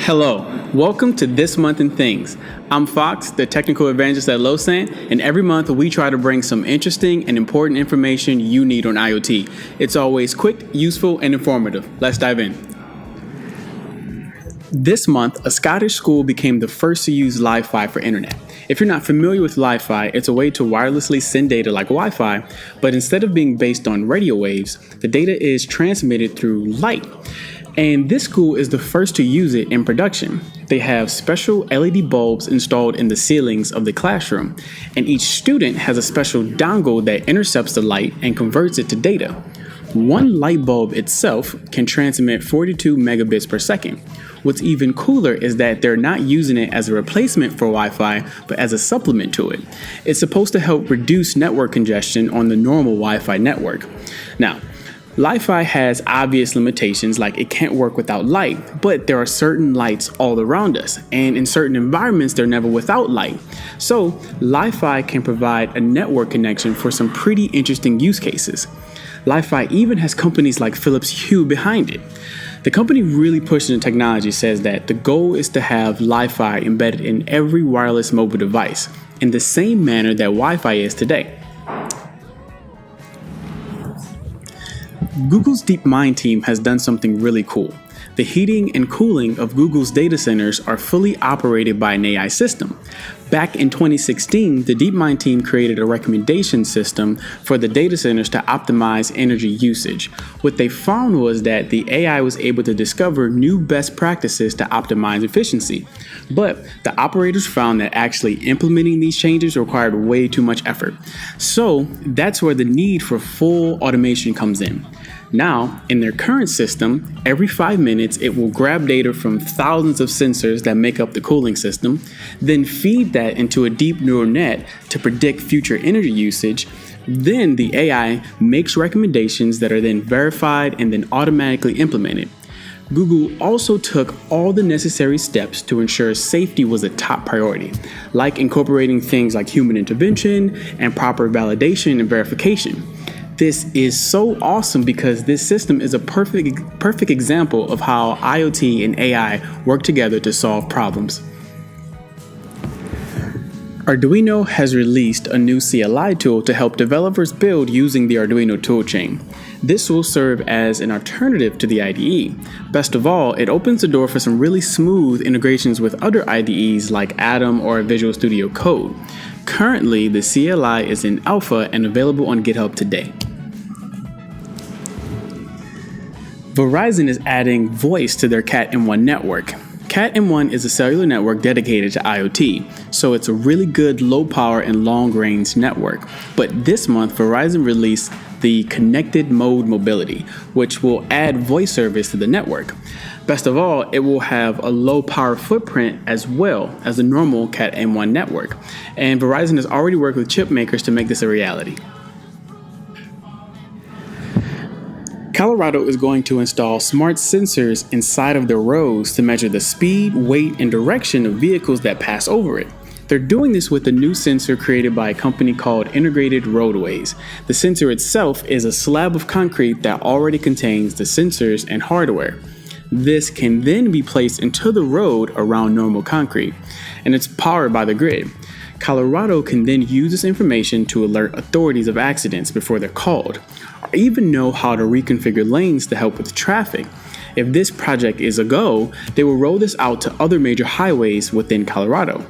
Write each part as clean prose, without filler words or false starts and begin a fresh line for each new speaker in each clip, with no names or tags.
Hello, welcome to This Month in Things. I'm Fox, the technical evangelist at Losant, and every month we try to bring some interesting and important information you need on IoT. It's always quick, useful, and informative. Let's dive in. This month, a Scottish school became the first to use Li-Fi for internet. If you're not familiar with Li-Fi, it's a way to wirelessly send data like Wi-Fi, but instead of being based on radio waves, the data is transmitted through light. And this school is the first to use it in production. They have special LED bulbs installed in the ceilings of the classroom, and each student has a special dongle that intercepts the light and converts it to data. One light bulb itself can transmit 42 megabits per second. What's even cooler is that they're not using it as a replacement for Wi-Fi, but as a supplement to it. It's supposed to help reduce network congestion on the normal Wi-Fi network. Now, Li-Fi has obvious limitations, like it can't work without light, but there are certain lights all around us, and in certain environments they're never without light. So Li-Fi can provide a network connection for some pretty interesting use cases. Li-Fi even has companies like Philips Hue behind it. The company really pushing the technology says that the goal is to have Li-Fi embedded in every wireless mobile device, in the same manner that Wi-Fi is today. Google's DeepMind team has done something really cool. The heating and cooling of Google's data centers are fully operated by an AI system. Back in 2016, the DeepMind team created a recommendation system for the data centers to optimize energy usage. What they found was that the AI was able to discover new best practices to optimize efficiency. But the operators found that actually implementing these changes required way too much effort. So that's where the need for full automation comes in. Now, in their current system, every 5 minutes it will grab data from thousands of sensors that make up the cooling system, then feed that into a deep neural net to predict future energy usage. Then the AI makes recommendations that are then verified and then automatically implemented. Google also took all the necessary steps to ensure safety was a top priority, like incorporating things like human intervention and proper validation and verification. This is so awesome because this system is a perfect example of how IoT and AI work together to solve problems. Arduino has released a new CLI tool to help developers build using the Arduino toolchain. This will serve as an alternative to the IDE. Best of all, it opens the door for some really smooth integrations with other IDEs like Atom or Visual Studio Code. Currently, the CLI is in alpha and available on GitHub today. Verizon is adding voice to their Cat M1 network. Cat M1 is a cellular network dedicated to IoT, so it's a really good low power and long range network. But this month, Verizon released the Connected Mode Mobility, which will add voice service to the network. Best of all, it will have a low power footprint as well as the normal Cat M1 network. And Verizon has already worked with chip makers to make this a reality. Colorado is going to install smart sensors inside of the roads to measure the speed, weight, and direction of vehicles that pass over it. They're doing this with a new sensor created by a company called Integrated Roadways. The sensor itself is a slab of concrete that already contains the sensors and hardware. This can then be placed into the road around normal concrete, and it's powered by the grid. Colorado can then use this information to alert authorities of accidents before they're called, or even know how to reconfigure lanes to help with traffic. If this project is a go, they will roll this out to other major highways within Colorado.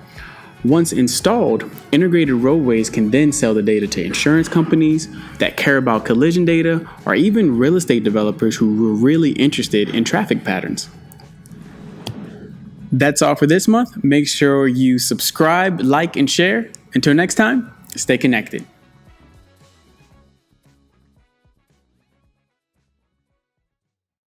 Once installed, Integrated Roadways can then sell the data to insurance companies that care about collision data, or even real estate developers who are really interested in traffic patterns. That's all for this month. Make sure you subscribe, like, and share. Until next time, stay connected.